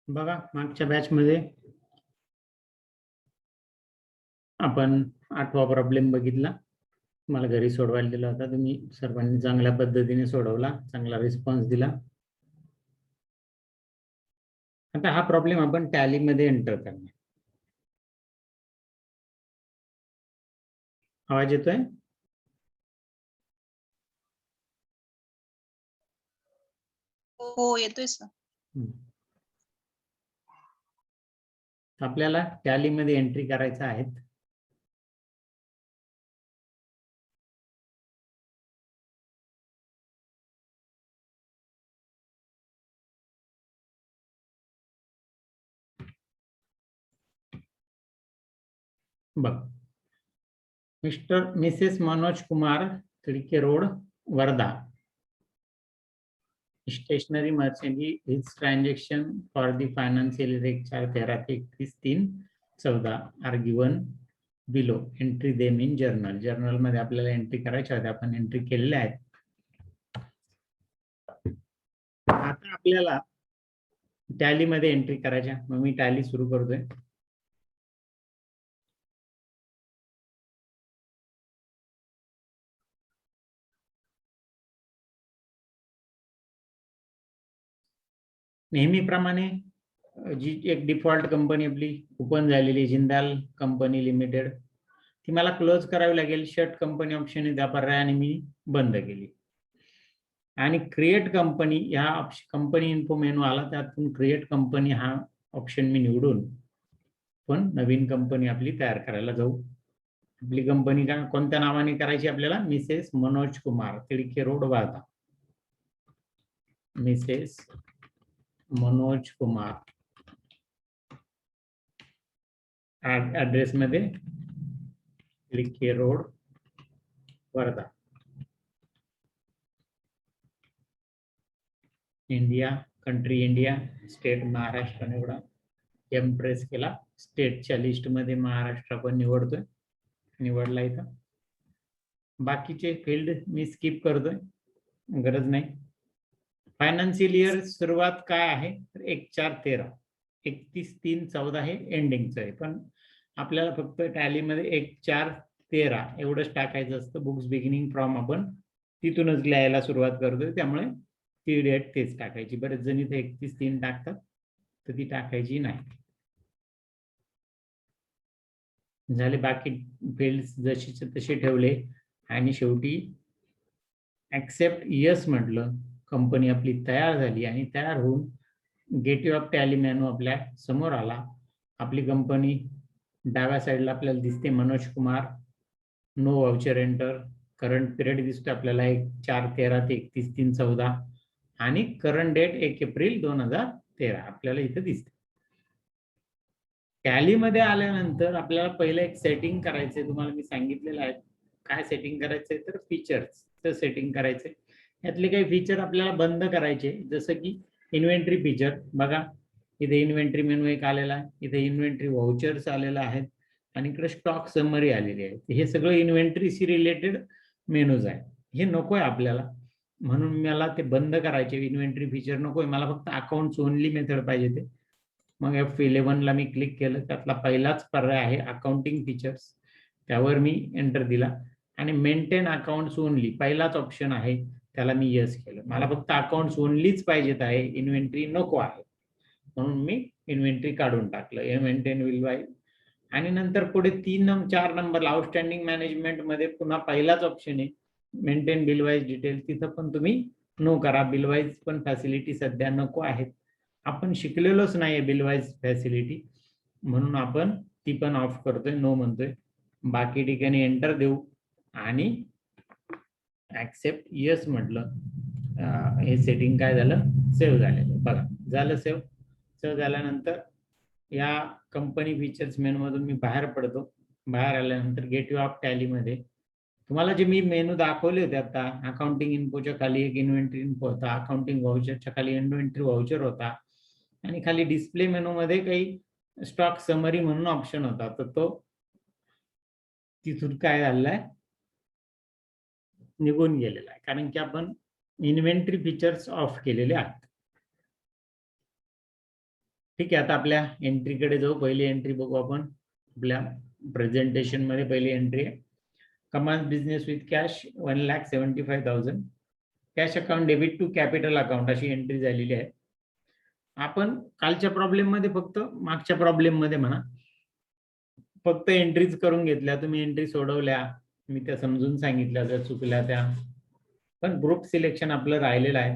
बघा, मागच्या बॅच मध्ये आपण 8वा प्रॉब्लेम बघितला. मला घरी सोडवायला दिला होता. तुम्ही सर्वांनी चांगल्या पद्धतीने सोडवला, चांगला रिस्पॉन्स दिला. आता हा प्रॉब्लेम आपण टॅली मध्ये एंटर करणार. आवाज येतोय? हो येतोय सर. आपल्याला टॅली मध्ये एंट्री करायचा आहे. बघ, mister missus Manoj Kumar Tidke road, Wardha. Stationery merchant his transaction for the financial year 4/13/31/3/14 are given below. Entry them in journal. Journal मध्ये आपल्याला एंट्री करायच्या होत्या, आपण एंट्री केलेल्या आहेत. आता आपल्याला टॅली मध्ये एंट्री करायच्या. मग मी टॅली सुरू करतोय. नेहमीप्रमाणे जी एक डिफॉल्ट कंपनी आपली ओपन झालेली जिंदाल कंपनी लिमिटेड, ती मला क्लोज करावी लागेल. शट कंपनी ऑप्शन त्या पर्यायाने मी बंद केली. आणि क्रिएट कंपनी ह्या कंपनी इन्फो मेनू आला, त्यातून क्रिएट कंपनी हा ऑप्शन मी निवडून पण नवीन कंपनी आपली तयार करायला जाऊ. आपली कंपनी का कोणत्या नावाने करायची आपल्याला? Mrs Manoj Kumar Tidke road, Wardha. Mrs Manoj Kumar. Address मध्ये Tidke road, Wardha, India. Country India, state Maharashtra निवडा. एम प्रेस केला. स्टेटच्या लिस्ट मध्ये महाराष्ट्र आपण निवडतोय. निवडला इथं. बाकीचे फील्ड मी स्किप करतोय, गरज नाही. फायनान्शियल इयर सुरुवात काय आहे? 1/4/13. 31/3/14 हे एंडिंगचं आहे. पण आपल्याला फक्त टॅली मध्ये 1/4/13 एवढंच टाकायचं असतं. बुक्स बिगिनिंग फ्रॉम आपण तिथूनच लिहायला सुरुवात करतोय, त्यामुळे ती डेट तेच टाकायची. बरेच जण इथे 31/3 टाकतात, तर ती टाकायची नाही. झाले. बाकी फील्ड्स जशीचे तसे ठेवले. आणि शेवटी ऍक्सेप्ट यस म्हटलं. कंपनी आपली तयार झाली आणि तयार होऊन गेटवे ऑफ टॅली मेनू आपल्या समोर आला. आपली कंपनी डाव्या साईडला आपल्याला दिसते, Manoj Kumar. No voucher enter. Current period दिसतो आपल्याला 1/4/13 ते 31/3/14 आणि करंट डेट 1 एप्रिल 2013 आपल्याला इथे दिसते. टॅली मध्ये आल्यानंतर आपल्याला पहिलं एक सेटिंग करायचंय. तुम्हाला मी सांगितलेलं आहे काय सेटिंग करायचंय, तर फीचर्सचं सेटिंग करायचंय. यातले काही फीचर आपल्याला बंद करायचे, जसं की इन्व्हेंटरी फीचर. बघा, इथे इन्व्हेंटरी मेनू एक आलेला आहे, इथे इन्व्हेंटरी व्हाउचर्स आलेला आहेत आणि इकडे स्टॉक समरी आलेली आहे. हे सगळं इन्व्हेंटरीशी रिलेटेड मेनूज आहे. हे नकोय आपल्याला, म्हणून मला ते बंद करायचे. इन्व्हेंटरी फीचर नकोय मला, फक्त अकाउंट्स ओनली मेथड पाहिजे ते. मग F11 ला मी क्लिक केलं. त्यातला पहिलाच पर्याय आहे अकाउंटिंग फीचर्स, त्यावर मी एंटर दिला. आणि मेंटेन अकाउंट्स ओनली पहिलाच ऑप्शन आहे, त्याला मी यस केलं. मला फक्त अकाउंट्स ओनलीच पाहिजेत आहे, इन्व्हेंटरी नको आहे, म्हणून मी इन्व्हेंटरी काढून टाकलं. Maintain will buy. आणि नंतर पुढे 3-4 नंबरला आउटस्टँडिंग मॅनेजमेंट मध्ये पुन्हा पहिलाच ऑप्शन आहे मेंटेन बिलवाईज डिटेल. तिथं पण तुम्ही नो करा. बिलवाईज पण फॅसिलिटी सध्या नको आहेत. आपण शिकलेलोच नाहीये बिलवाईज फॅसिलिटी, म्हणून आपण ती पण ऑफ करतोय, नो म्हणतोय. बाकी ठिकाणी एंटर देऊ आणि ऍक्सेप्ट यस म्हटलं. हे सेटिंग काय झालं? सेव्ह झालेलं. बघा, झालं सेव्ह. सेव्ह झाल्यानंतर या कंपनी फीचर्स मेनू मधून मी बाहेर पडतो. बाहेर आल्यानंतर गेट यू ऑफ टॅली मध्ये तुम्हाला जे मी मेनू दाखवले होते आता, अकाउंटिंग इन्फोच्या खाली एक इन्व्हेंटरी इन्फो होता, अकाउंटिंग व्हाउचरच्या खाली इन्व्हेंटरी व्हाउचर होता आणि खाली डिस्प्ले मेनू मध्ये काही स्टॉक समरी म्हणून ऑप्शन होता. तर तो तिथून काय झालेला आहे, निघून गेलेला आहे, कारण की आपण इन्व्हेंटरी फीचर्स ऑफ केलेले आहेत. ठीक आहे, आता आपल्या एंट्रीकडे जाऊ. पहिली एंट्री बघू आपण. आपल्या प्रेझेंटेशन मध्ये पहिली एंट्री आहे, commenced business with cash 1,75,000, cash account debit to capital account, अशी एंट्री झालेली आहे. आपण कालच्या प्रॉब्लेम मध्ये फक्त, मागच्या प्रॉब्लेम मध्ये म्हणा, फक्त एंट्रीज करून घेतल्या. तुम्ही एंट्री सोडवल्या, मी त्या समजून सांगितल्या, जर चुकल्या त्या. पण ग्रुप सिलेक्शन आपलं राहिलेलं आहे.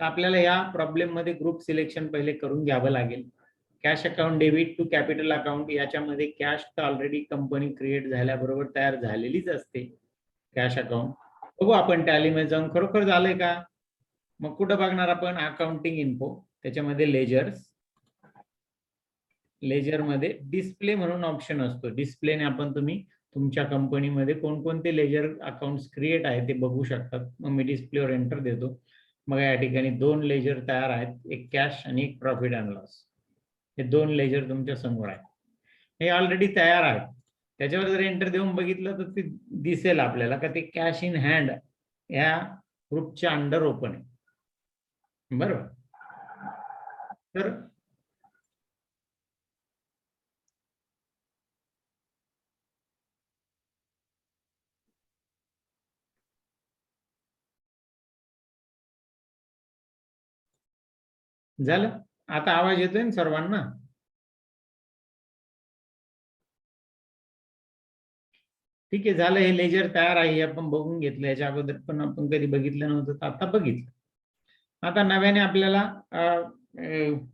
तर आपल्याला या प्रॉब्लेम मध्ये ग्रुप सिलेक्शन पहिले करून घ्यावं लागेल. Cash account debit to capital account, याच्यामध्ये कॅश तर ऑलरेडी कंपनी क्रिएट झाल्याबरोबर तयार झालेलीच असते कॅश अकाउंट. बघू आपण टॅलीमध्ये जाऊन खरोखर झालंय का. मग कुठं बघणार आपण, अकाउंटिंग इन्फो, त्याच्यामध्ये लेजर्स, लेजर मध्ये डिस्प्ले म्हणून ऑप्शन असतो. डिस्प्लेने आपण तुम्ही तुमच्या कंपनीमध्ये कोणकोणते लेजर अकाउंट्स क्रिएट आहे ते बघू शकतात. मग मी डिस्प्लेवर एंटर देतो. मग या ठिकाणी 2 लेजर तयार आहेत, एक कॅश आणि एक प्रॉफिट अँड लॉस. हे 2 लेजर तुमच्या समोर आहेत, हे ऑलरेडी तयार आहेत. त्याच्यावर जर एंटर देऊन बघितलं तर ते दिसेल आपल्याला का ते कॅश इन हँड या ग्रुपच्या अंडर ओपन आहे. बरोबर. तर झालं. आता आवाज येतोय ना सर्वांना. ठीक आहे, झालं. हे लेजर तयार आहे, आपण बघून घेतलं. याच्या अगोदर पण आपण कधी बघितलं नव्हतं, तर आता बघितलं. आता नव्याने आपल्याला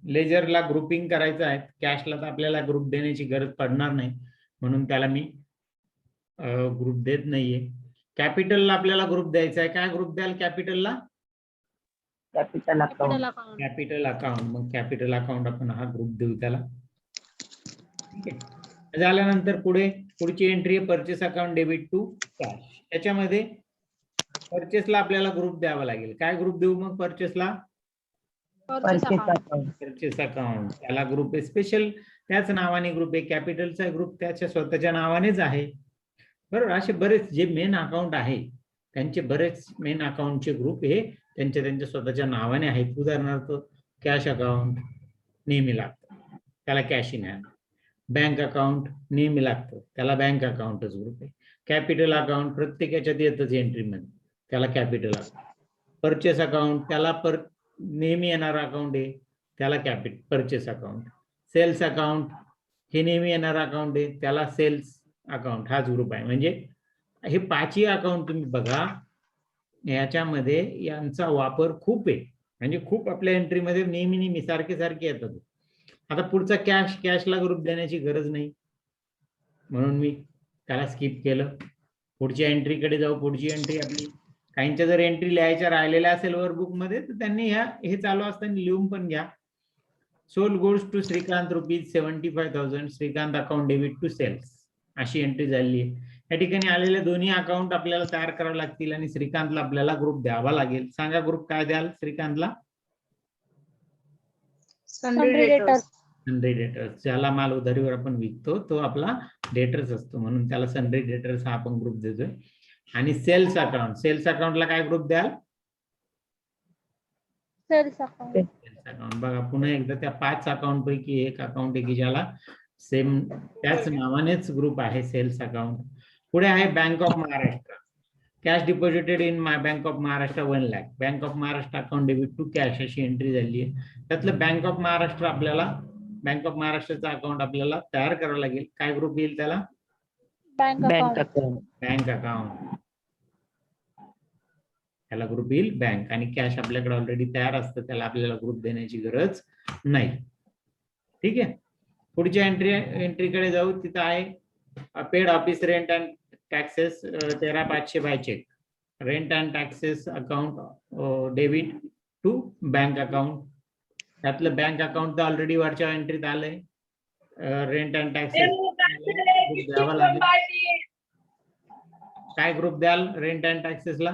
लेजरला ग्रुपिंग करायचं आहे. कॅशला तर आपल्याला ग्रुप देण्याची गरज पडणार नाही, म्हणून त्याला मी ग्रुप देत नाहीये. कॅपिटलला आपल्याला ग्रुप द्यायचा आहे. काय ग्रुप द्याल कॅपिटलला? Capital account. Capital account. मग कॅपिटल अकाउंट आपण हा ग्रुप देऊ त्याला. ठीक आहे, झाल्यानंतर पुढची एंट्री आहे purchase account debit to cash. त्याच्यामध्ये परचेसला आपल्याला ग्रुप द्यावा लागेल. काय ग्रुप देऊ मग परचेसला? Purchase account. Purchase account. त्याला ग्रुप आहे स्पेशल, त्याच नावाने ग्रुप आहे. कॅपिटलचा ग्रुप त्याच्या स्वतःच्या नावानेच आहे. बरोबर. असे बरेच जे मेन अकाउंट आहे त्यांचे बरेच मेन अकाउंटचे ग्रुप हे त्यांच्या स्वतःच्या नावाने आहेत. उदाहरणार्थ कॅश अकाउंट नेहमी लागतं, त्याला cash in hand. Bank account नेहमी लागतं, त्याला बँक अकाउंटच ग्रुप आहे. कॅपिटल अकाउंट प्रत्येक याच्यात येतच एंट्रीमध्ये, त्याला कॅपिटल अकाउंट. परचेस अकाउंट त्याला नेहमी येणार अकाउंट आहे, त्याला परचेस अकाउंट. सेल्स अकाउंट हे नेहमी येणार अकाउंट आहे, त्याला सेल्स अकाउंट हाच ग्रुप आहे. म्हणजे हे 5ही अकाउंट तुम्ही बघा, याच्यामध्ये यांचा वापर खूप आहे. म्हणजे खूप आपल्या एंट्रीमध्ये नेहमी सारखे येतात. आता पुढचा कॅश, कॅशला ग्रुप देण्याची गरज नाही, म्हणून मी त्याला स्किप केलं. पुढच्या एंट्रीकडे जाऊ. पुढची एंट्री आपली, काहींच्या जर एंट्री लिहायच्या राहिलेल्या असेल वर्कबुक मध्ये तर त्यांनी हे चालू असताना लिहून पण घ्या. Sold goods to Shrikant ₹75,000, Shrikant account debit to sales, अशी एंट्री झाली आहे. या ठिकाणी आलेले दोन्ही अकाउंट आपल्याला तयार करावे लागतील आणि श्रीकांतला आपल्याला ग्रुप द्यावा लागेल. सांगा ग्रुप काय द्याल श्रीकांतला? Sundry debtors. Sundry debtors. ज्याला माल उधारीवर आपण विकतो तो आपला डेटर्स असतो, म्हणून त्याला सन्ड्री डेटर्स हा आपण ग्रुप देतोय. आणि सेल्स अकाउंट, सेल्स अकाउंटला काय ग्रुप द्याल? Sales account. Sales account. बघा पुन्हा एकदा, त्या 5 अकाउंट पैकी एक अकाउंट आहे की ज्याला सेम त्याच नावानेच ग्रुप आहे, सेल्स अकाउंट. पुढे आहे bank of Maharashtra. Cash deposited in Bank of Maharashtra 1 lakh. Bank of Maharashtra account debit to cash अशी एंट्री झाली आहे. त्यातलं बँक ऑफ महाराष्ट्र आपल्याला, बँक ऑफ महाराष्ट्राचा अकाउंट आपल्याला तयार करावं लागेल. काय ग्रुप येईल त्याला? Bank account. Bank account. त्याला ग्रुप येईल बँक. आणि कॅश आपल्याकडे ऑलरेडी तयार असतं, त्याला आपल्याला ग्रुप देण्याची गरज नाही. ठीक आहे, पुढच्या एंट्रीकडे जाऊ. तिथं आहे paid office rent and taxes 13,500 by cheque. Rent and taxes account debit to bank account. त्यातलं बँक अकाउंट तर ऑलरेडी वरच्या एंट्रीत आलंय. रेंट अँड टॅक्सेस द्यावा लागेल. काय ग्रुप द्याल रेंट अँड टॅक्सेसला?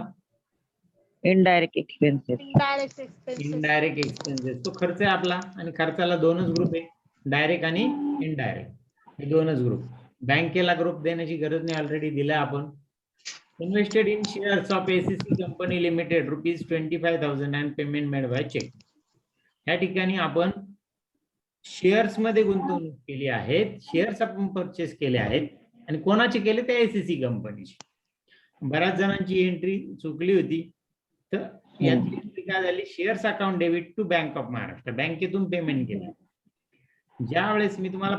Indirect expenses. Indirect expenses. Indirect expenses. तो खर्च आहे आपला आणि खर्चाला दोनच ग्रुप आहे, डायरेक्ट आणि इनडायरेक्ट, हे दोनच ग्रुप. बँकेला ग्रुप देण्याची गरज नाही, ऑलरेडी दिला आपण. Invested in shares of ACC company limited ₹25,000 and payment made by cheque. या ठिकाणी आपण शेअर्स मध्ये गुंतवणूक केली आहेत, शेअर्स आपण परचेस केले आहेत आणि कोणाचे केले? त्या एसीसी कंपनीचे. बऱ्याच जणांची एंट्री चुकली होती, तर यातली एंट्री काय झाली? Shares account debit to bank of Maharashtra, बँकेतून पेमेंट केलं. ज्या वेळेस मी तुम्हाला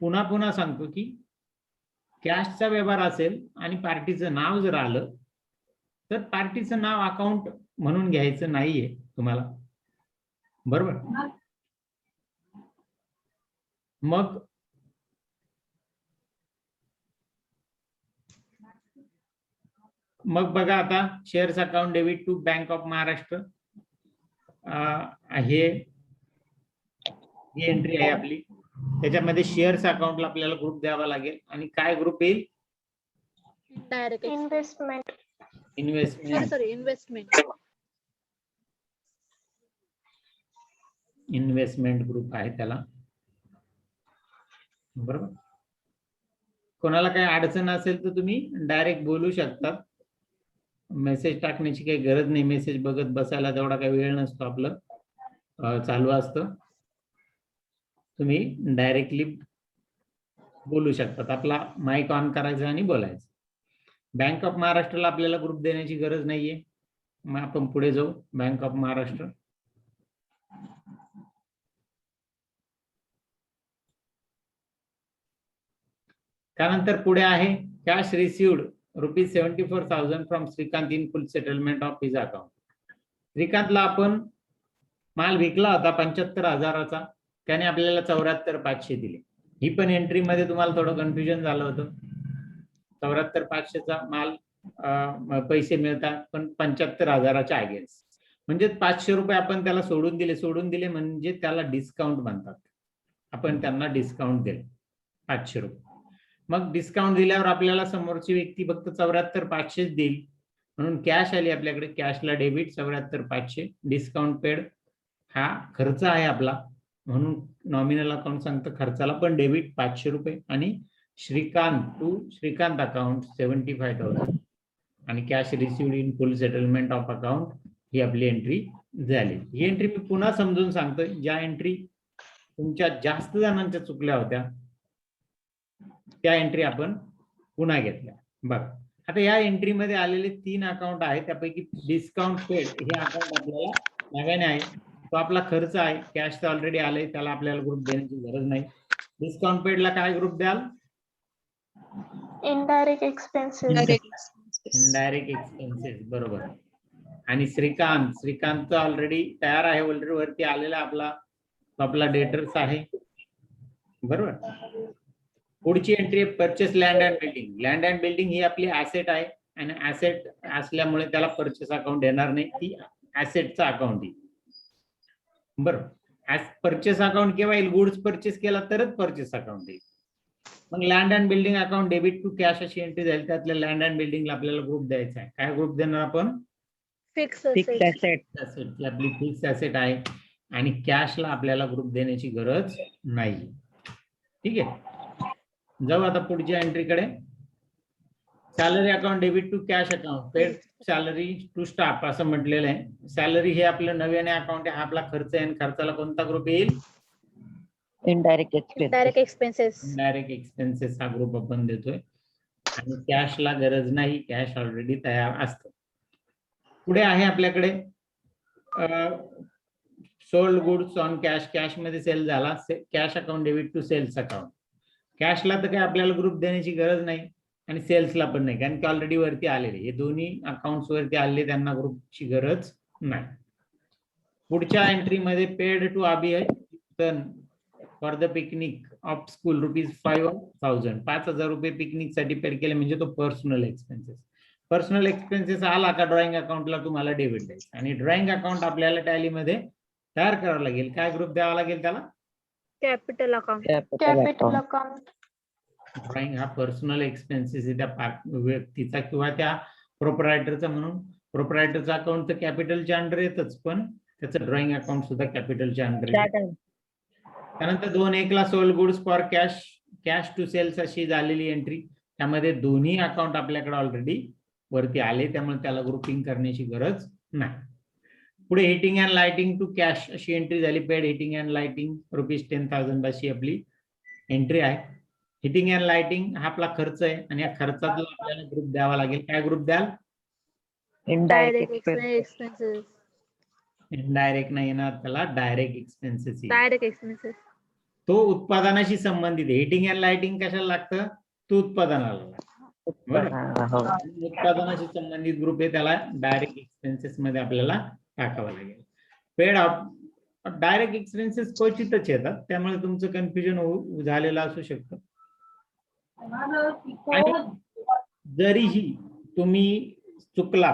पुन्हा पुन्हा सांगतो की कॅशचा व्यवहार असेल आणि पार्टीचं नाव जर आलं तर पार्टीचं नाव अकाउंट म्हणून घ्यायचं नाहीये तुम्हाला, बरोबर? मग बघा आता shares account debit to bank of Maharashtra हे एंट्री आहे आपली. त्याच्यामध्ये शेअर्स अकाउंटला आपल्याला ग्रुप द्यावा लागेल आणि काय ग्रुप येईल? Indirect investment. इन्व्हेस्टमेंट ग्रुप आहे त्याला, बरोबर? कोणाला काही अडचण असेल तर तुम्ही डायरेक्ट बोलू शकता, मेसेज टाकण्याची काही गरज नाही. मेसेज बघत बसायला तेवढा काही वेळ नसतो, आपलं चालू असतं. तुम्ही डायरेक्टली बोलू शकतात, आपला माईक ऑन करायचा आणि बोलायचं. बँक ऑफ महाराष्ट्राला आपल्याला ग्रुप देण्याची गरज नाहीये. मग आपण पुढे जाऊ. बँक ऑफ महाराष्ट्र, त्यानंतर पुढे आहे cash received ₹74,000 from Shrikant in full settlement of his account. श्रीकांतला आपण माल विकला होता 75,000चा, त्याने आपल्याला 74,500 दिले. ही पण एंट्री मध्ये तुम्हाला थोडं कन्फ्युजन झालं होतं. 74,500चा माल पैसे मिळतात पण 75,000च्या अगेन्स्ट, म्हणजे 500 रुपये आपण त्याला सोडून दिले म्हणजे त्याला डिस्काउंट म्हणतात. आपण त्यांना डिस्काउंट दिले 500 रुपये. मग डिस्काउंट दिल्यावर आपल्याला समोरची व्यक्ती फक्त 74,500 देईल, म्हणून कॅश आली आपल्याकडे. कॅशला डेबिट 74,500, डिस्काउंट पेड हा खर्च आहे आपला, म्हणून नॉमिनल अकाउंट सांगतं खर्चाला पण डेबिट 500 रुपये आणि श्रीकांत टू श्रीकांत अकाउंट 75,000 आणि cash received in full settlement of account ही आपली एंट्री झाली. ही एंट्री मी पुन्हा समजून सांगतोय, ज्या एंट्री तुमच्या जास्त जणांच्या चुकल्या होत्या त्या एंट्री आपण पुन्हा घेतल्या. बघा आता या एंट्री मध्ये आलेले 3 अकाउंट आहेत, त्यापैकी डिस्काउंट पेड हे अकाउंट आपल्याला नव्याने आहे, तो आपला खर्च आहे. कॅश तर ऑलरेडी आले, त्याला आपल्याला ग्रुप देण्याची गरज नाही. डिस्काउंट पेडला काय ग्रुप द्याल? Indirect expenses. इनडायरेक्ट एक्सपेन्सेस, बरोबर. आणि श्रीकांत ऑलरेडी तयार आहे, ऑलरेडी वरती आलेला आपला डेटर्स आहे, बरोबर. पुढची entry purchase land and building. Land and building ही आपली ऍसेट आहे आणि ऍसेट असल्यामुळे त्याला परचेस अकाउंट येणार नाही, ती ऍसेटचा अकाउंट येईल, बरोबर. परचेस अकाउंट केव्हा येईल? गुड्स परचेस केला तरच परचेस अकाउंट येईल. मग land and building account debit to cash अशी एंट्री झाली, त्यातल्या लँड अँड बिल्डिंगला आपल्याला ग्रुप द्यायचा आहे. काय ग्रुप देणार आपण? Fixed fix assets. ऍसेट. आपली फिक्स ऍसेट आहे आणि कॅशला आपल्याला ग्रुप देण्याची गरज नाही. ठीक आहे, जाऊ आता पुढच्या एंट्रीकडे. Salary account debit to cash account paid salary to staff असं म्हटलेलं आहे. सॅलरी हे आपलं नव्याने अकाउंट आहे, हा आपला खर्च आहे आणि खर्चाला कोणता ग्रुप येईल? Indirect expenses. Indirect expenses. Direct expenses हा ग्रुप आपण देतोय आणि कॅशला गरज नाही, कॅश ऑलरेडी तयार असतं. पुढे आहे आपल्याकडे sold goods on cash. Cash मध्ये सेल झाला, cash account debit to sales account. कॅशला तर काही आपल्याला ग्रुप देण्याची गरज नाही आणि सेल्सला पण नाही, कारण की ऑलरेडी वरती आलेले हे दोन्ही अकाउंट्स वरती आलेले, त्यांना ग्रुपची गरज नाही. पुढच्या एंट्री मध्ये पेड टू अभियन for the picnic of school ₹5,000. 5,000 रुपये पिकनिक साठी पेड केले, म्हणजे तो पर्सनल एक्सपेन्सेस. पर्सनल एक्सपेन्सेस आला का ड्रॉइंग अकाउंटला तुम्हाला डेबिट द्यायचं आणि ड्रॉइंग अकाउंट आपल्याला टॅलीमध्ये तयार करावं लागेल. काय ग्रुप द्यावा लागेल त्याला? Capital account. Capital account. account. Drawing हा पर्सनल एक्सपेन्सेस आहे त्या व्यक्तीचा किंवा त्या प्रोप्रायटरचा, म्हणून प्रोप्रायटरचा अकाउंट तर कॅपिटलच्या अंडर येतच, पण त्याचं ड्रॉइंग अकाउंट सुद्धा कॅपिटलच्या अंडर येतं. Chart. त्यानंतर 2.1 ला sold goods for cash to sales अशी झालेली एंट्री, त्यामध्ये दोन्ही अकाउंट आपल्याकडे ऑलरेडी वरती आले, त्यामुळे त्याला ग्रुपिंग करण्याची गरज नाही. पुढे heating and lighting to cash अशी एंट्री झाली. पेड हिटिंग अँड लाइटिंग ₹10,000 अशी आपली एंट्री आहे. हिटिंग अँड लाइटिंग हा आपला खर्च आहे आणि या खर्चातला आपल्याला ग्रुप द्यावा लागेल. काय ग्रुप द्याल? Indirect Direct expenses. expenses. Indirect नाही येणार, त्याला डायरेक्ट एक्सपेन्सेस. Direct expenses. तो उत्पादनाशी संबंधित आहे. हिटिंग अँड लाइटिंग कशाला लागतं? तो उत्पादनाला लागतं. बरोबर. हो. उत्पादनाशी संबंधित ग्रुप आहे, त्याला डायरेक्ट एक्सपेन्सेस मध्ये आपल्याला टाकावं लागेल. पेड डायरेक्ट एक्सपेन्सेस क्वचितच येतात, त्यामुळे तुमचं कन्फ्युजन झालेलं असू शकतं. आणि जरीही तुम्ही चुकला,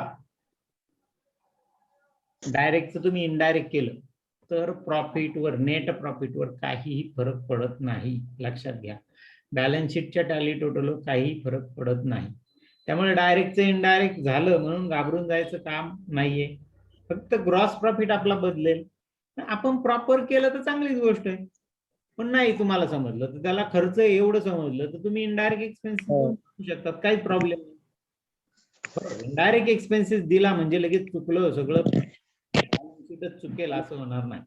डायरेक्टचं तुम्ही इनडायरेक्ट केलं, तर प्रॉफिटवर, नेट प्रॉफिटवर काहीही फरक पडत नाही, लक्षात घ्या. बॅलन्स शीटच्या टॅली टोटलवर काहीही फरक पडत नाही. त्यामुळे डायरेक्टचं इनडायरेक्ट झालं म्हणून घाबरून जायचं काम नाहीये. फक्त ग्रॉस प्रॉफिट आपला बदलेल. आपण प्रॉपर केलं तर चांगलीच गोष्ट आहे, पण नाही तुम्हाला समजलं तर त्याला खर्च एवढं समजलं तर तुम्ही इनडायरेक्ट एक्सपेन्सेस करू शकतात, काही प्रॉब्लेम नाही. इनडायरेक्ट एक्सपेन्सेस दिला म्हणजे लगेच चुकलं सगळं चुकेल असं होणार नाही.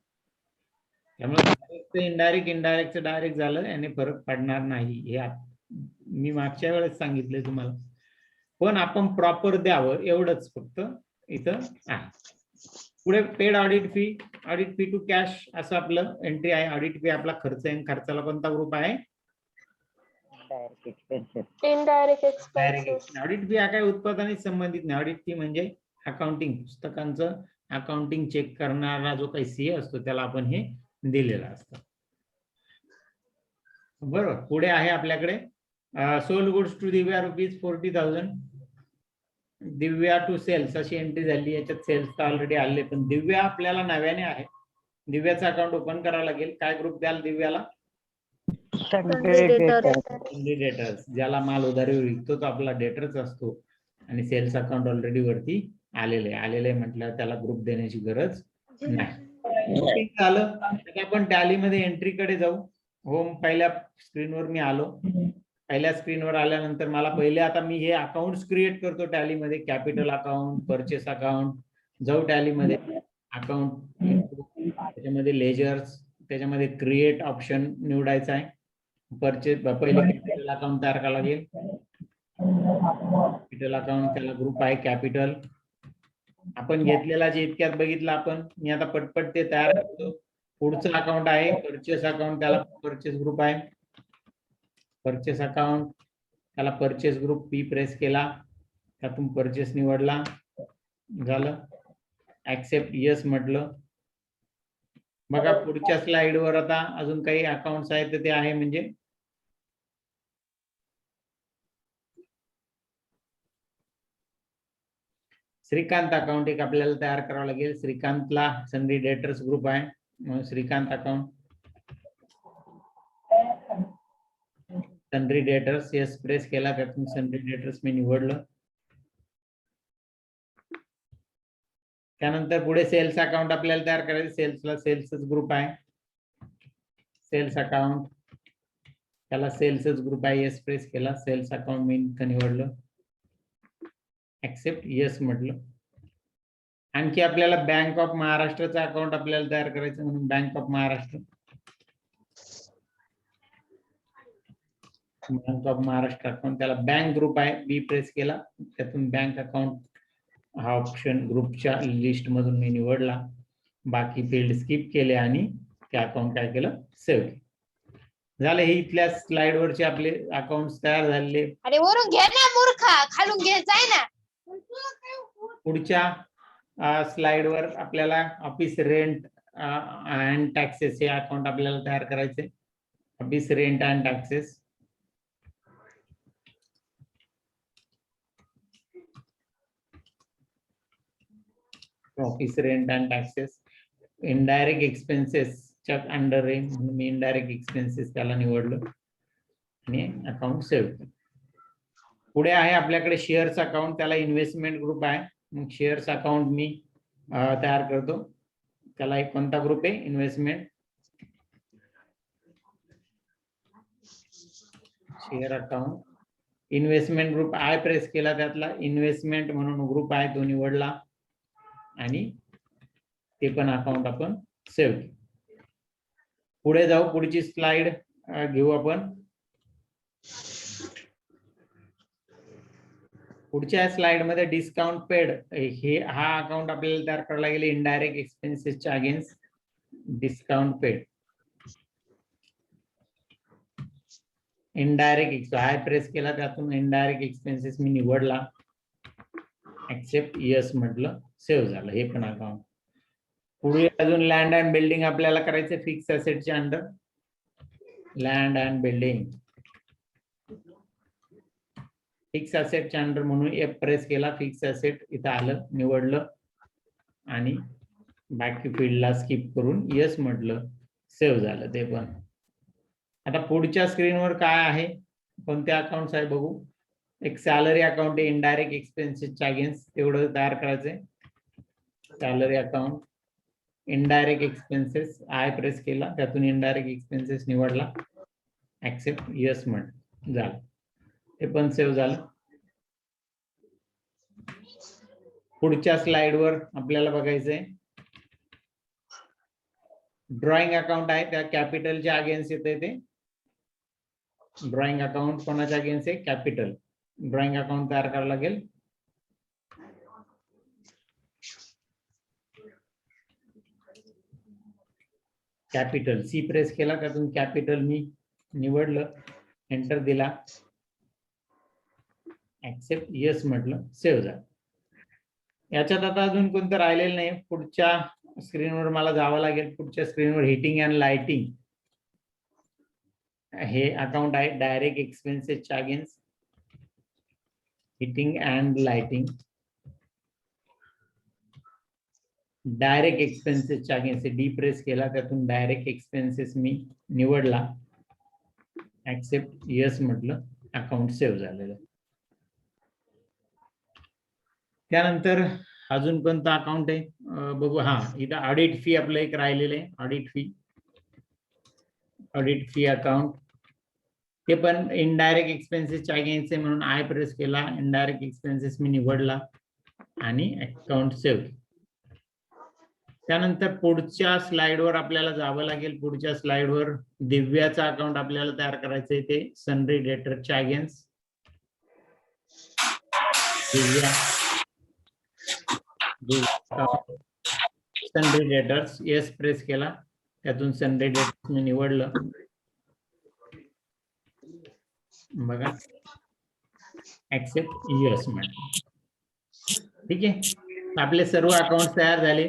त्यामुळे इनडायरेक्टचं डायरेक्ट झालं याने फरक पडणार नाही, हे मी मागच्या वेळेस सांगितलंय तुम्हाला. पण आपण प्रॉपर द्यावं एवढंच फक्त इथं आहे. पुढे paid audit fee to cash असं आपलं एंट्री आहे. ऑडिट फी आपला खर्च आहे. खर्चाला कोणता ग्रुप आहे? Indirect expenses. Indirect direct. expenses. Audit fee हा काय उत्पादनाशी संबंधित नाही. ऑडिट फी म्हणजे अकाउंटिंग, पुस्तकांचं अकाउंटिंग चेक करणारा जो काही सीए असतो त्याला आपण हे दिलेलं असतं. बरोबर. पुढे आहे आपल्याकडे sold goods to Divya ₹40,000. Divya to sales अशी एंट्री झाली. याच्यात सेल्स तर ऑलरेडी आले, पण दिव्या आपल्याला नव्याने आहे. दिव्याचं अकाउंट ओपन करावं लागेल. काय ग्रुप द्याल दिव्याला? Sundry debtors. डेटर्स. ज्याला माल उधारीवर विकतो तो आपला डेटर्स असतो, आणि सेल्स अकाउंट ऑलरेडी वरती आलेले आहे म्हटल्यावर त्याला ग्रुप देण्याची गरज नाही. झालं. आपण टॅली मध्ये एंट्री कडे जाऊ. होम पहिल्या स्क्रीनवर मी आलो. पहिल्या स्क्रीनवर आल्यानंतर मला पहिले आता मी हे अकाउंट्स क्रिएट करतो टॅलीमध्ये. Capital account, purchase account. जाऊ टॅलीमध्ये, अकाउंट, त्याच्यामध्ये लेजर्स, त्याच्यामध्ये क्रिएट ऑप्शन निवडायचा आहे. परचेस पहिले कॅपिटल अकाउंट तयार करावं लागेल. कॅपिटल अकाउंट, त्याला ग्रुप आहे कॅपिटल. आपण घेतलेला जे इतक्यात बघितलं आपण, मी आता पटपट ते तयार करतो. पुढचं अकाउंट आहे परचेस अकाउंट, त्याला परचेस ग्रुप आहे. परचेस अकाउंट, त्याला परचेस ग्रुप पी प्रेस केला, त्यातून परचेस निवडला, झालं. ऍक्सेप्ट यस म्हटलं. बघा पुढच्या स्लाइडवर आता अजून काही अकाउंट्स आहेत तर ते आहे म्हणजे श्रीकांत अकाउंट एक आपल्याला तयार करावं लागेल. श्रीकांतला सन्ड्री डेटर्स ग्रुप आहे, म्हणून Shrikant account, sundry debtors yes press केला, त्यातून सन्ड्री डेटर्स मी निवडलं. त्यानंतर पुढे सेल्स अकाउंट आपल्याला तयार करायचं. सेल्सला सेल्सच ग्रुप आहे, सेल्स अकाउंट, त्याला सेल्सच ग्रुप आहे, यस प्रेस केला, सेल्स अकाउंट मी निवडलं, ऍक्सेप्ट यस म्हटलं. आणखी आपल्याला बँक ऑफ महाराष्ट्रचा अकाउंट आपल्याला तयार करायचं, म्हणून bank of Maharashtra, bank of Maharashtra account, त्याला बँक ग्रुप आहे, बी प्रेस केला, त्यातून बँक अकाउंट हा ऑप्शन ग्रुपच्या लिस्ट मधून मी निवडला. बाकी फील्ड स्किप केले आणि ते अकाउंट काय केलं, सेव्ह केलं. झालं. हे इथल्या स्लाइड वरचे आपले अकाउंट तयार झालेले. अरे वरून घे ना मूर्खा, खालून घे जाय ना. पुढच्या स्लाइड वर आपल्याला ऑफिस रेंट अँड टॅक्सेस हे अकाउंट आपल्याला तयार करायचे. Office rent and taxes, office rent and taxes. Indirect expenses च्या अंडर आहे म्हणून मी इनडायरेक्ट एक्सपेन्सेस त्याला निवडलं आणि अकाउंट सेव्ह केलं. पुढे आहे आपल्याकडे शेअर्स अकाउंट, त्याला इन्व्हेस्टमेंट ग्रुप आहे. मग शेअर्स अकाउंट मी तयार करतो. त्याला एक कोणता ग्रुप आहे? Investment. Share account investment group I press केला, त्यातला इन्व्हेस्टमेंट म्हणून ग्रुप आहे तो निवडला आणि ते पण अकाउंट आपण सेव्ह केलं. पुढे जाऊ, पुढची स्लाइड घेऊ आपण. पुढच्या स्लाइड मध्ये डिस्काउंट पेड हे हा अकाउंट आपल्याला तयार करायला गेले इनडायरेक्ट एक्सपेन्सेसच्या against discount paid. Indirect I press केला, त्यातून इनडायरेक्ट एक्सपेन्सेस मी निवडला, ऍक्सेप्ट यस म्हटलं, सेव्ह झालं हे पण अकाउंट. पुढे अजून लँड अँड बिल्डिंग आपल्याला करायचं फिक्स असेटच्या under. Land and building fix असेटच्या अंडर म्हणून एफ प्रेस केला, फिक्स असेट इथं आलं, निवडलं आणि बाकी फील्डला स्किप करून यस म्हटलं, सेव्ह झालं ते पण. आता पुढच्या स्क्रीनवर काय आहे, कोणते अकाउंट्स आहे बघू. एक सॅलरी अकाउंट आहे इनडायरेक्ट एक्सपेन्सेसच्या अगेन्स्ट, तेवढं तयार करायचंय. Salary account indirect expenses I press केला, त्यातून इनडायरेक्ट एक्सपेन्सेस निवडला, ऍक्सेप्ट यस म्हटलं, झालं ते पण सेव्ह झालं. पुढच्या स्लाइडवर आपल्याला बघायचंय ड्रॉइंग अकाउंट आहे, त्या कॅपिटलच्या अगेन्स्ट येते ते. ड्रॉइंग अकाउंट कोणाच्या अगेन्स्ट आहे? कॅपिटल. ड्रॉइंग अकाउंट तयार करावं लागेल. कॅपिटल सी प्रेस केला, त्यातून कॅपिटल मी निवडलं, एंटर दिला, ऍक्सेप्ट यस म्हटलं, सेव्ह झालं. याच्यात आता अजून कोणतं राहिलेलं नाही. पुढच्या स्क्रीनवर मला जावं लागेल. पुढच्या स्क्रीनवर हिटिंग अँड लाइटिंग हे अकाउंट आहे डायरेक्ट एक्सपेन्सेसच्या against. Heating and lighting direct एक्सपेन्सेसच्या अगेन्स्ट डी प्रेस केला, त्यातून डायरेक्ट एक्सपेन्सेस मी निवडला, ऍक्सेप्ट यस म्हटलं, अकाउंट सेव्ह झालेलं. त्यानंतर अजून कोणतं अकाउंट आहे बघू. हा, इथं ऑडिट फी आपलं एक राहिलेलं आहे. ऑडिट फी अकाउंट ते पण इनडायरेक्ट एक्सपेन्सेसच्या अगेन्स्ट आहे म्हणून आय प्रेस केला, इनडायरेक्ट एक्सपेन्सेस मी निवडला आणि अकाउंट सेव्ह. त्यानंतर पुढच्या स्लाइडवर आपल्याला जावं लागेल. पुढच्या स्लाइडवर दिव्याचा अकाउंट आपल्याला तयार करायचंय, ते सनरी डेटरच्या अगेन्स्ट. दिव्या सनरी डेटर्स येस प्रेस केला, त्यातून सनरी डेटर्स मी निवडलं, बघा, ऍक्सेप्ट यस म्हटलं. ठीक आहे, आपले सर्व अकाउंट तयार झाले.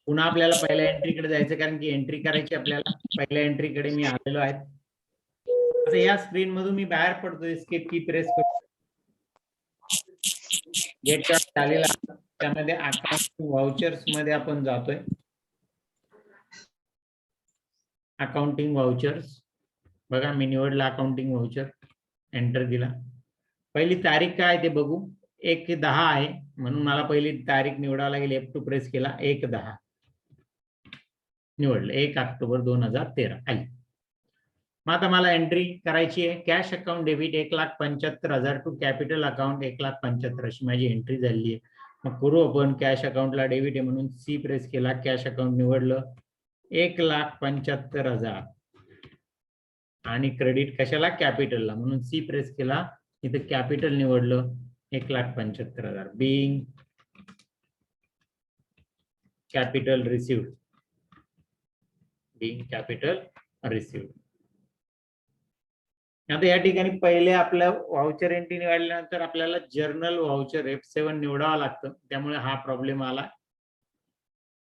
पुन्हा आपल्याला पहिल्या एंट्रीकडे जायचं, कारण की एंट्री करायची आपल्याला. पहिल्या एंट्रीकडे मी आलेलो आहे. आता या स्क्रीन मधून मी बाहेर पडतोय, एस्केप की प्रेस करतो. गेट कार्ड झालेला, त्यामध्ये अकाउंटिंग व्हाउचर्स मध्ये आपण जातोय. अकाउंटिंग व्हाउचर्स बघा, मी निवडला अकाउंटिंग व्हाउचर, एंटर दिला. पहिली तारीख काय ते बघू. 1/10 आहे म्हणून मला पहिली तारीख निवडावं लागेल. F2 प्रेस केला, 1/10 निवडलं, 1 ऑक्टोबर 2013 आली. मग आता मला एंट्री करायची आहे. Cash account debit 1,75,000 to capital account 1,75,000 अशी माझी एंट्री झाली आहे. मग करू आपण. कॅश अकाउंटला डेबिट आहे म्हणून सी प्रेस केला, कॅश अकाउंट निवडलं, 1,75,000 आणि क्रेडिट कशाला? कॅपिटलला, म्हणून सी प्रेस केला, इथे कॅपिटल निवडलं, 1,75,000 being capital received. Being capital received. आता या ठिकाणी पहिले आपलं व्हाउचर एंट्री निवडल्यानंतर आपल्याला जर्नल व्हाउचर F7 निवडावं लागतं, त्यामुळे हा प्रॉब्लेम आला.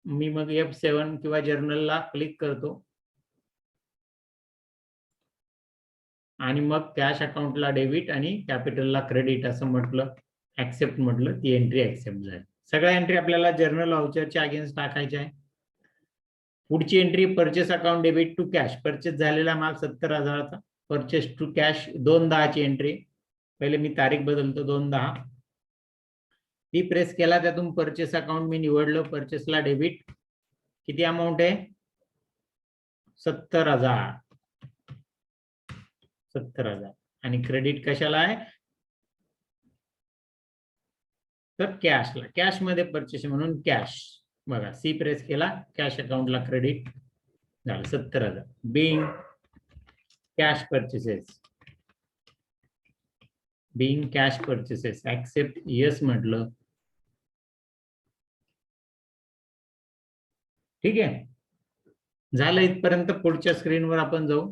मी मग F7 किंवा जर्नलला क्लिक करतो आणि मग कॅश अकाउंटला डेबिट आणि कॅपिटलला क्रेडिट असं म्हटलं, ऍक्सेप्ट म्हटलं, ती एंट्री ऍक्सेप्ट झाली. सगळ्या एंट्री आपल्याला जर्नल व्हाउचरच्या अगेन्स्ट टाकायच्या आहे. पुढची entry purchase account debit to cash. परचेस झालेला माल 70,000चा. परचेस टू कॅश 2/10 ची एंट्री. पहिले मी तारीख बदलतो 2/10. ती प्रेस केला, त्यातून परचेस अकाउंट मी निवडलं. परचेसला डेबिट किती अमाऊंट आहे? 70,000. 70,000. आणि क्रेडिट कशाला आहे? तर कॅशला. कॅश मध्ये परचेस म्हणून कॅश. बघा, सी प्रेस केला, कॅश अकाउंटला क्रेडिट झालं 70,000. Being cash purchases. Being cash purchases. Accept yes म्हटलं. ठीक आहे, झालं इथपर्यंत. पुढच्या स्क्रीनवर आपण जाऊ.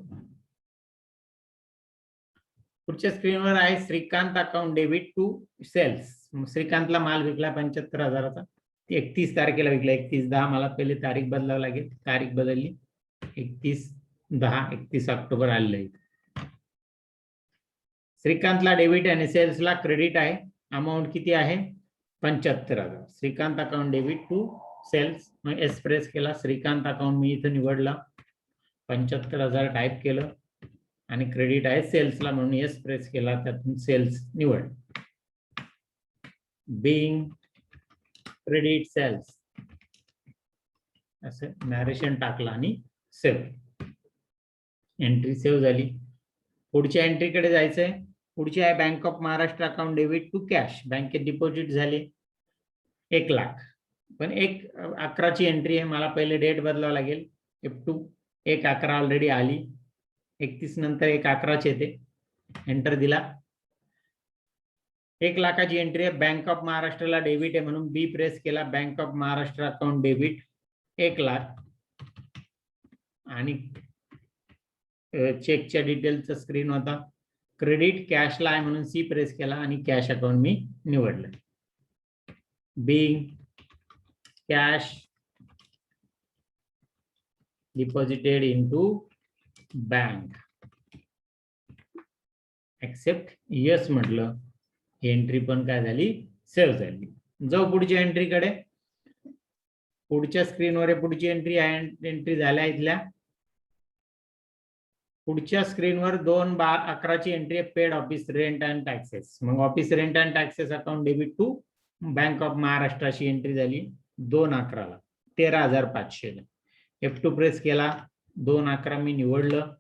पुढच्या स्क्रीनवर आहे Shrikant account debit to sales. श्रीकांतला माल विकला 75,000चा. 31 तारखेला विकला. 31/10. मला पहिले तारीख बदलावी लागेल. तारीख बदलली. 31/10. 31 ऑक्टोबर आलेलं आहे. श्रीकांतला डेबिट आणि सेल्सला क्रेडिट आहे. अमाऊंट किती आहे? 75,000. Shrikant account debit to sales. मग एस प्रेस केला. श्रीकांत अकाउंट मी इथं निवडला. 75,000 टाईप केलं आणि क्रेडिट आहे सेल्सला म्हणून एस प्रेस केला. त्यातून सेल्स निवड. बिंग क्रेडिट सेल्स असं नॅरेशन टाकलं आणि सेव्ह. एंट्री सेव्ह झाली. पुढच्या एंट्रीकडे जायचंय. पुढची आहे bank of Maharashtra account debit to cash. बँकेत डिपॉझिट झाले 1 लाख. पण 1/11ची एंट्री आहे. मला पहिले डेट बदलावं लागेल. F2 1/11 ऑलरेडी आली. 31 नंतर 1/11च येते. एंटर दिला. 1 लाखाची एंट्री आहे. बँक ऑफ महाराष्ट्राला डेबिट आहे म्हणून बी प्रेस केला. Bank of Maharashtra account debit 1 lakh. आणि चेकच्या डिटेलचा स्क्रीन होता. क्रेडिट कॅशला आहे म्हणून सी प्रेस केला आणि कॅश अकाउंट मी निवडलं. Being cash deposited into bank. Accept yes म्हटलं. एंट्री पण काय झाली? सेव्ह झाली. जाऊ पुढच्या एंट्रीकडे. पुढच्या स्क्रीनवर पुढची एंट्री आहे. एंट्री झाल्या इथल्या. पुढच्या स्क्रीनवर 2/11ची एंट्री आहे. Paid office rent and taxes. मग office rent and taxes account debit to bank of महाराष्ट्राची एंट्री झाली 2/11ला 13,500. F2 प्रेस केला. 2/11 मी निवडलं.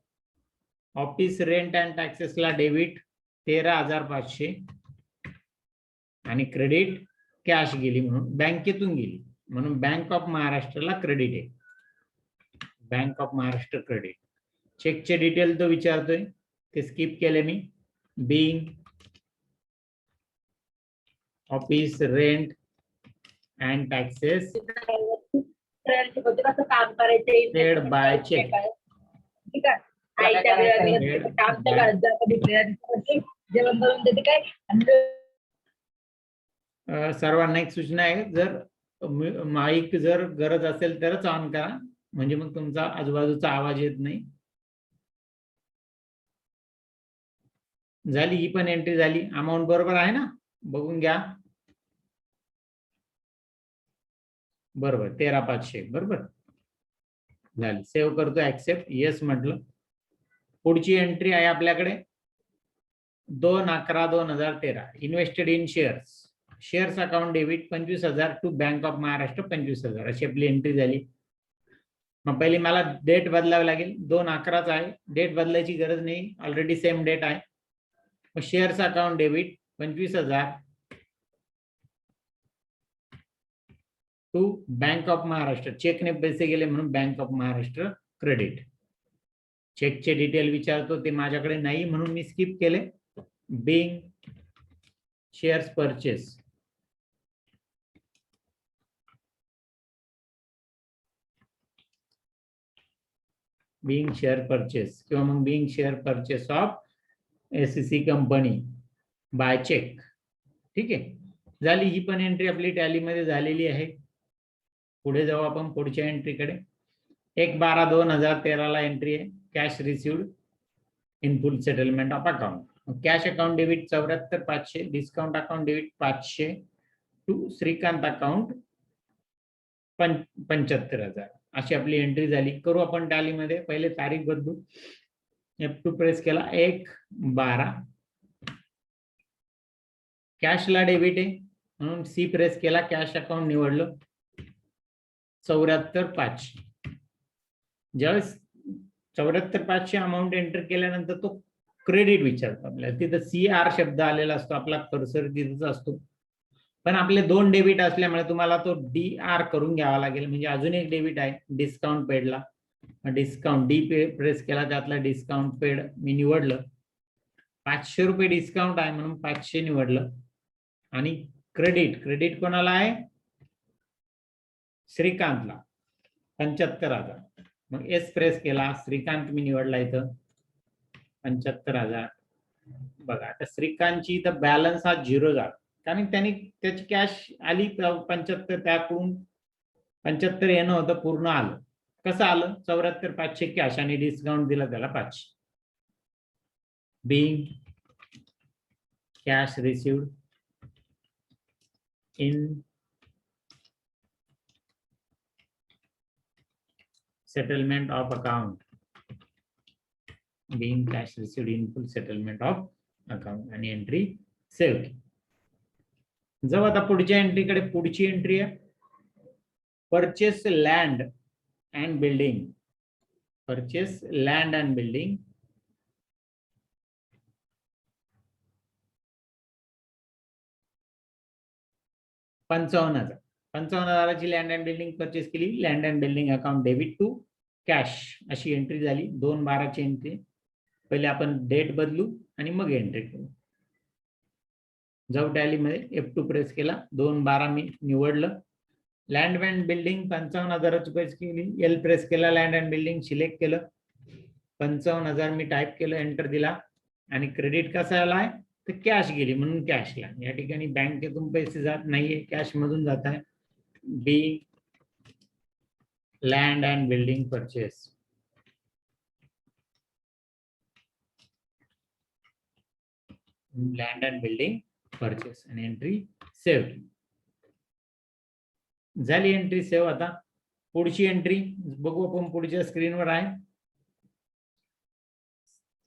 ऑफिस रेंट अँड टॅक्सेसला डेबिट 13,500 आणि क्रेडिट कॅश गेली म्हणून बँकेतून गेली म्हणून बँक ऑफ महाराष्ट्राला क्रेडिट आहे. Bank of Maharashtra credit. चेकचे डिटेल तो विचारतोय, ते स्किप केले मी. Being office rent and taxes कसं काम करायचं पेड बाय चेक. ठीक आहे. आईच्या वेळेला काम जेवण करून देते काय. सर्वांना एक सूचना आहे, जर माईक जर गरज असेल तरच ऑन करा, म्हणजे मग तुमचा आजूबाजूचा आवाज येत नाही. झाली ही पण एंट्री झाली. अमाऊंट बरोबर आहे ना, बघून घ्या. बरोबर 13,500 बरोबर झाली. सेव्ह करतो. ऍक्सेप्ट यस म्हटलं. पुढची एंट्री आहे आपल्याकडे 2/11/2013. Invested in shares. Shares account debit 25,000 to bank of Maharashtra 25,000 अशी आपली एंट्री झाली. मग पहिली मला डेट बदलावी लागेल. 2/11च आहे. डेट बदलायची गरज नाही, ऑलरेडी सेम डेट आहे. मग shares account debit 25,000 to bank of Maharashtra. चेकने पैसे गेले म्हणून बँक ऑफ महाराष्ट्र क्रेडिट. चेकचे डिटेल विचारतो, ते माझ्याकडे नाही म्हणून मी स्किप केले. Being shares purchase. Being share purchase किंवा मग being share purchase of SEC company by cheque. ठीक आहे, झाली ही पण एंट्री आपली टॅलीमध्ये झालेली आहे. पुढे जाऊ आपण पुढच्या एंट्रीकडे. 1/12/2013 ला एंट्री आहे. Cash received in full settlement of account. Cash account debit 74,500. Discount account debit 500 to Shrikant account 75,000. अशी आपली एंट्री झाली. करू आपण टॅलीमध्ये. पहिले तारीख बदलू. F2 प्रेस केला 1/12. कॅशला डेबिट आहे म्हणून सी प्रेस केला, कॅश अकाउंट निवडलं 74,500. ज्यावेळेस 74,500 अमाऊंट एंटर केल्यानंतर तो क्रेडिट विचारतो आपल्याला. तिथं CR शब्द आलेला असतो, आपला कर्सर तिथंच असतो. पण आपले 2 डेबिट असल्यामुळे तुम्हाला तो DR करून घ्यावा लागेल. म्हणजे अजून एक डेबिट आहे डिस्काउंट पेडला. डिस्काउंट डी प्रेस केला, त्यातला डिस्काउंट पेड मी निवडलं. 500 रुपये डिस्काउंट आहे म्हणून 500 निवडलं. आणि क्रेडिट कोणाला आहे? श्रीकांतला 75,000. मग एस प्रेस केला, श्रीकांत मी निवडला इथं 75,000. बघा आता श्रीकांतची इथं बॅलन्स हा 0 झाला, कारण त्याची कॅश आली 75, त्याकडून 75 येणं होतं, पूर्ण आलं. कसं आलं? 74,500 कॅश आणि डिस्काउंट दिला त्याला 500. Being cash received in settlement of account, being cash received in full settlement of account, आणि एंट्री सेव्ह. जाऊ आता पुढच्या एंट्रीकडे. पुढची एंट्री आहे purchase land and building. Purchase land and building. $55,000. 55,000ची लँड अँड बिल्डिंग परचेस केली. Land and building account debit to cash अशी एंट्री झाली. 2/12ची एंट्री. पहिले आपण डेट बदलू आणि मग एंट्री करू. जाऊ टॅलीमध्ये. F2 प्रेस केला, 2/12 मी निवडलं. लँड अँड बिल्डिंग 55,000ची पैसे केली. एल प्रेस केला, लँड अँड बिल्डिंग सिलेक्ट केलं. 55,000 मी टाईप केलं, एंटर दिला. आणि क्रेडिट कसा आला आहे? तर कॅश गेली म्हणून कॅशला. या ठिकाणी बँकेतून पैसे जात नाहीये, कॅश मधून जात आहे. B land and building purchase. Land and building purchase आणि एंट्री सेव्ह झाली. Entry save. आता पुढची एंट्री बघू आपण. पुढच्या स्क्रीनवर आहे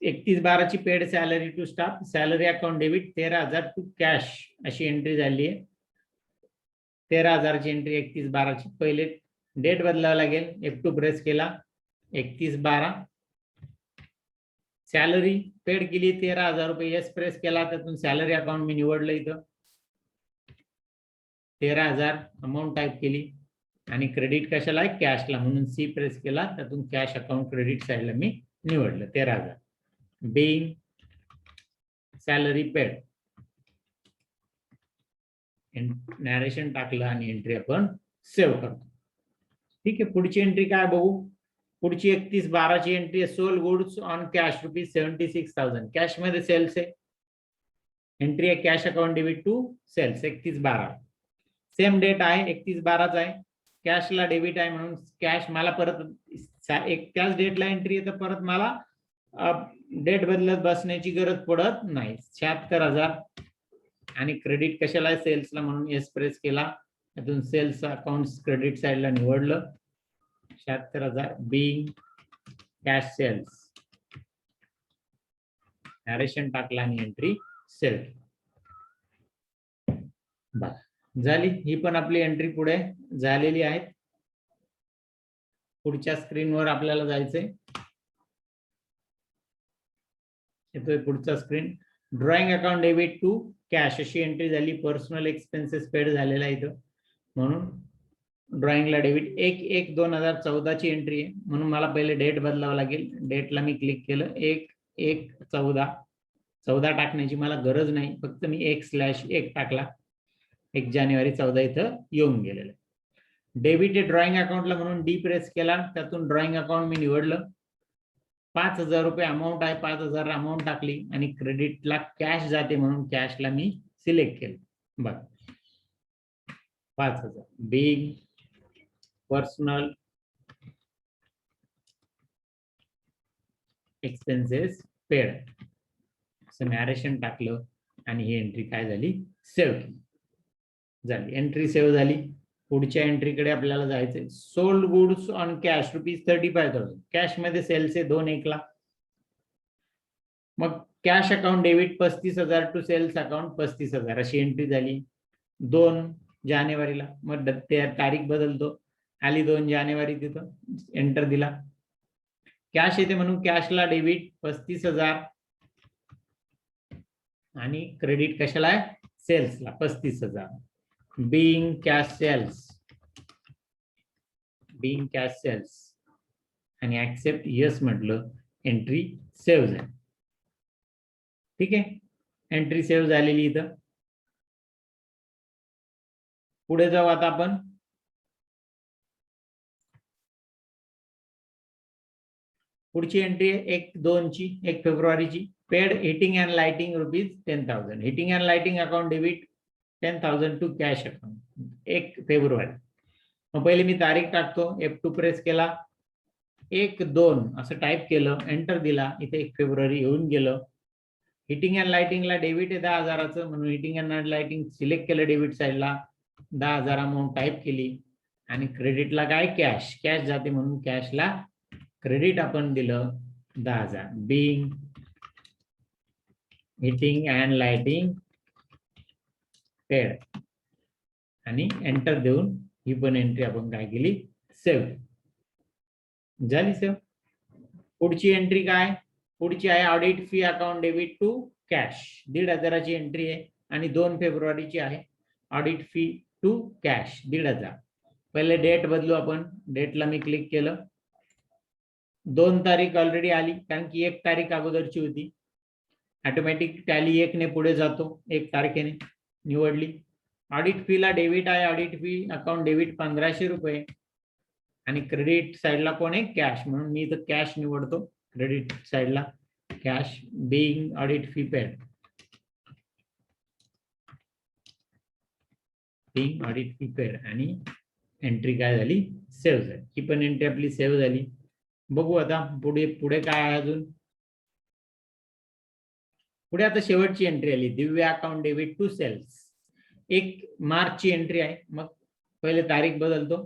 31/12ची paid salary to staff, salary account debit 13,000 to cash अशी एंट्री झाली आहे. 13,000ची एंट्री 31/12ची. पहिले डेट बदलावं लागेल. F2 प्रेस केला, 31/12. सॅलरी पेड केली 13,000 रुपये. एस प्रेस केला, त्यातून सॅलरी अकाउंट मी निवडलं इथं 13,000 अमाऊंट टाईप केली. आणि क्रेडिट कशाला आहे? कॅशला, म्हणून सी प्रेस केला, त्यातून कॅश अकाउंट क्रेडिट साईडला मी निवडलं 13,000. being salary paid. नॅरेशन टाकलं आणि एंट्री आपण सेव्ह करतो. ठीक आहे. पुढची एंट्री काय बघू. पुढची 31/12ची एंट्री आहे sold goods on cash ₹76,000. Cash मध्ये सेल्स आहे. एंट्री आहे cash account debit to sales 31/12. Same date आहे 31/12च आहे. कॅशला डेबिट आहे म्हणून कॅश मला परत त्याच डेटला एंट्री आहे, तर परत मला डेट बदलत बसण्याची गरज पडत नाही. 76,000. आणि क्रेडिट कशाला आहे? सेल्सला, म्हणून एस प्रेस केला, त्यातून सेल्स अकाउंट क्रेडिट साईडला निवडलं 76,000. Bing cash cells. नॅरेशन टाकला आणि एंट्री सेल्फ झाली. ही पण आपली एंट्री पुढे झालेली आहे. पुढच्या स्क्रीनवर आपल्याला जायचंय. येतोय पुढचा screen. Drawing account debit to cash अशी एंट्री झाली. पर्सनल एक्सपेन्सेस पेड झालेला आहे इथं, म्हणून ड्रॉइंगला डेबिट 1/1/2014ची एंट्री आहे, म्हणून मला पहिले डेट बदलावं लागेल. डेटला मी क्लिक केलं 1/1/14 टाकण्याची मला गरज नाही, फक्त मी 1/1 टाकला. 1 जानेवारी 14 इथं येऊन गेलेलं. डेबिट आहे ड्रॉइंग अकाउंटला, म्हणून डी प्रेस केला, त्यातून ड्रॉइंग अकाउंट मी निवडलं. 5,000 रुपये अमाऊंट आहे, 5,000 अमाऊंट टाकली. आणि क्रेडिटला कॅश जाते म्हणून कॅशला मी सिलेक्ट केलं. बघ 5,000. बिग पर्सनल एक्सपेन्सेस पेड असं नॅरेशन टाकलं आणि ही एंट्री काय झाली? सेव्ह झाली. एंट्री सेव्ह झाली. पुढच्या एंट्रीकडे आपल्याला जायचंय. Sold goods on cash ₹35,000. Cash मध्ये सेल्स आहे 2/1 मग cash account debit 35,000 to sales account 35,000 अशी एंट्री झाली 2 जानेवारीला. मग ते तारीख बदलतो, आली 2 जानेवारी, तिथं एंटर दिला. कॅश येते म्हणून कॅशला डेबिट 35,000 आणि क्रेडिट कशाला आहे? सेल्सला 35,000. बिंग कॅश सेल्स आणि ऍक्सेप्ट यस म्हटलं, एंट्री सेव्ह झाली. ठीक आहे, एंट्री सेव्ह झालेली. इथं पुढे जाऊ आता आपण. पुढची एंट्री आहे 1/2ची, 1 फेब्रुवारीची. Paid heating and lighting ₹10,000. Heating and lighting account debit 10,000 to cash account 1 फेब्रुवारी. मग पहिले मी तारीख टाकतो, F2 प्रेस केला, 1/2 असं टाईप केलं, एंटर दिला. इथे 1 फेब्रुवारी येऊन गेलं. हिटिंग अँड लाइटिंगला डेबिट आहे 10,000चं म्हणून हिटिंग अँड लाइटिंग सिलेक्ट केलं, डेबिट साईडला 10,000 अमाऊंट टाईप केली. आणि क्रेडिटला काय? कॅश जाते म्हणून कॅशला क्रेडिट आपण दिलं 10,000. Being heating and lighting paid आणि एंटर देऊन ही पण एंट्री आपण काय केली? सेव्ह झाली. सेव्ह. पुढची एंट्री काय? पुढची आहे audit fee account debit to cash. 1,500ची एंट्री आहे आणि 2 फेब्रुवारीची आहे. Audit fee to cash 1,500. पहिले डेट बदलू आपण. डेटला मी क्लिक केलं, 2 तारीख ऑलरेडी आली कारण की 1 तारीख अगोदरची होती. ऑटोमॅटिक टॅली 1 ने पुढे जातो, 1 तारखेने निवडली. ऑडिट फीला डेबिट आहे, ऑडिट फी अकाउंट डेबिट ₹1,500 आणि क्रेडिट साईडला कोण आहे? कॅश, म्हणून मी इथं कॅश निवडतो. क्रेडिट साईडला cash. Being audit fee paid, being audit fee paid आणि एंट्री काय झाली? सेव्ह झाली. ही पण एंट्री आपली सेव्ह झाली. बघू आता पुढे काय आहे अजून. पुढे आता शेवटची एंट्री आली, Divya account debit to sales. 1 मार्चची एंट्री आहे. मग पहिले तारीख बदलतो,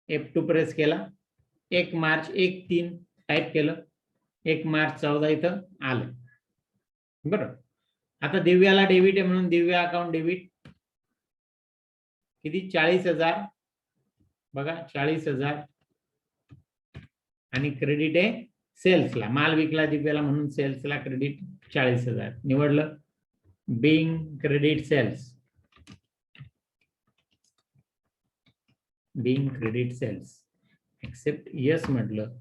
F2 प्रेस केला, 1 मार्च 1/3 टाईप केलं, 1 मार्च 14 इथं आलं. बरोबर. आता दिव्याला डेबिट आहे म्हणून दिव्या अकाउंट डेबिट किती? 40,000. बघा 40,000 आणि क्रेडिट आहे सेल्सला. माल विकला दिव्याला म्हणून सेल्सला क्रेडिट 40,000 निवडलं. Being credit sales, being credit sales accept yes म्हटलं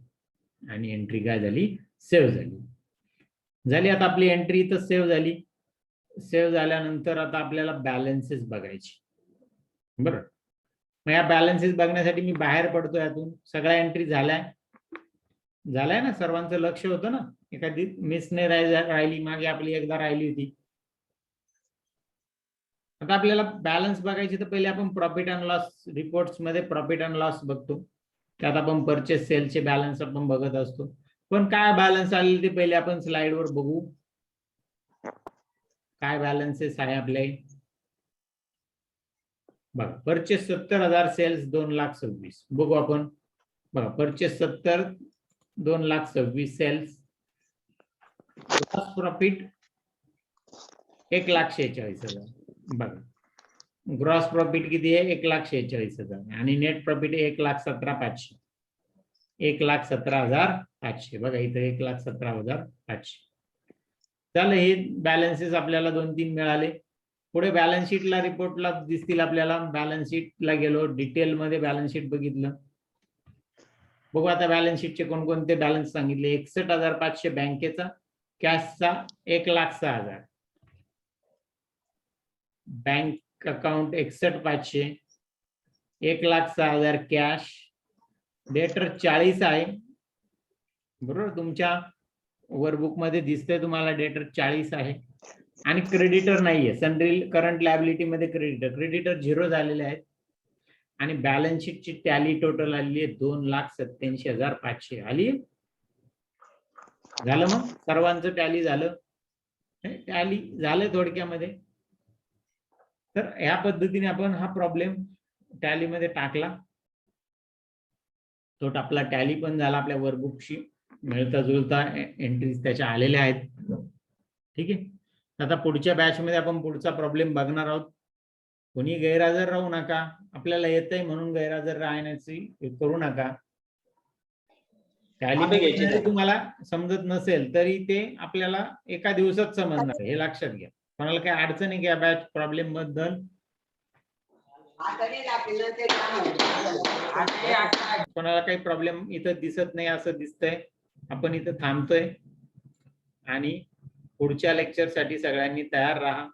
आणि एंट्री काय झाली? सेव्ह झाली. आता आपली एंट्री इथं सेव्ह झाली. सेव्ह झाल्यानंतर आता आपल्याला बॅलन्सेस बघायची. बरोबर. मग या बॅलन्सेस बघण्यासाठी मी बाहेर पडतो यातून. सगळ्या एंट्री झाल्या ना, सर्वांचं लक्ष होतं ना. एखादी मिस नाही राहिली, मागे आपली एकदा राहिली होती. आता आपल्याला बॅलन्स बघायची तर पहिले आपण प्रॉफिट अँड लॉस रिपोर्ट्स मध्ये प्रॉफिट अँड लॉस बघतो. त्यात आपण परचेस सेलचे बॅलन्स आपण बघत असतो. पण काय बॅलन्स आलेले ते पहिले आपण स्लाइडवर बघू. काय बॅलन्सेस आहे आपले बघा. Purchase 70,000, sales 2,26,000. बघू आपण. बघा परचेस 70, 2,26,000, सेल्स. Gross profit 1,46,000. बघा ग्रॉस प्रॉफिट किती आहे? 1,46,000 आणि नेट प्रॉफिट 1,17,500. 1,17,500. बघा इथं 1,17,500. चला हे बॅलन्सेस आपल्याला 2-3 मिळाले. पुढे बॅलन्स शीटला रिपोर्टला दिसतील आपल्याला. बॅलन्स शीटला गेलो, डिटेल मध्ये बॅलन्स शीट बघितलं. बघू आता बॅलन्स शीटचे कोणकोणते बॅलन्स सांगितले. 61,500 बँकेचा, कॅशचा 1,06,000. Bank account 61,500, 1,06,000 cash. डेटर 40 आहे. बरोबर, तुमच्या वर्कबुक मध्ये दिसतंय तुम्हाला डेटर 40 आहे. आणि क्रेडिटर नाहीये. सनरी करंट लायबिलिटी मध्ये क्रेडिटर 0 झालेले आहेत. आणि बॅलन्स शीटची टॅली टोटल आलेली आहे 2,87,500 आली. झालं. मग सर्वांचं टॅली झालं. टॅली झालं थोडक्यामध्ये. तर ह्या पद्धतीने आपण हा प्रॉब्लेम टॅलीमध्ये टाकला. तो आपला टॅली पण झाला, आपल्या वर्कबुकशी मिळता जुळता एंट्रीज त्याच्या आलेल्या आहेत. ठीक आहे. आता पुढच्या बॅच मध्ये आपण पुढचा प्रॉब्लेम बघणार आहोत. कोणी गैरहजर राहू नका. आपल्याला येतंय म्हणून गैरहजर राहण्याची करू नका. टॅली जरी तुम्हाला समजत नसेल तरी ते आपल्याला एका दिवसात समजणार हे लक्षात घ्या. कोणाला काही अडचण आहे का बॅच प्रॉब्लेम बद्दल? कोणाला काही प्रॉब्लेम इथं दिसत नाही असं दिसतंय? आपण इथं थांबतोय आणि पुढच्या लेक्चर साठी सगळ्यांनी तयार राहा.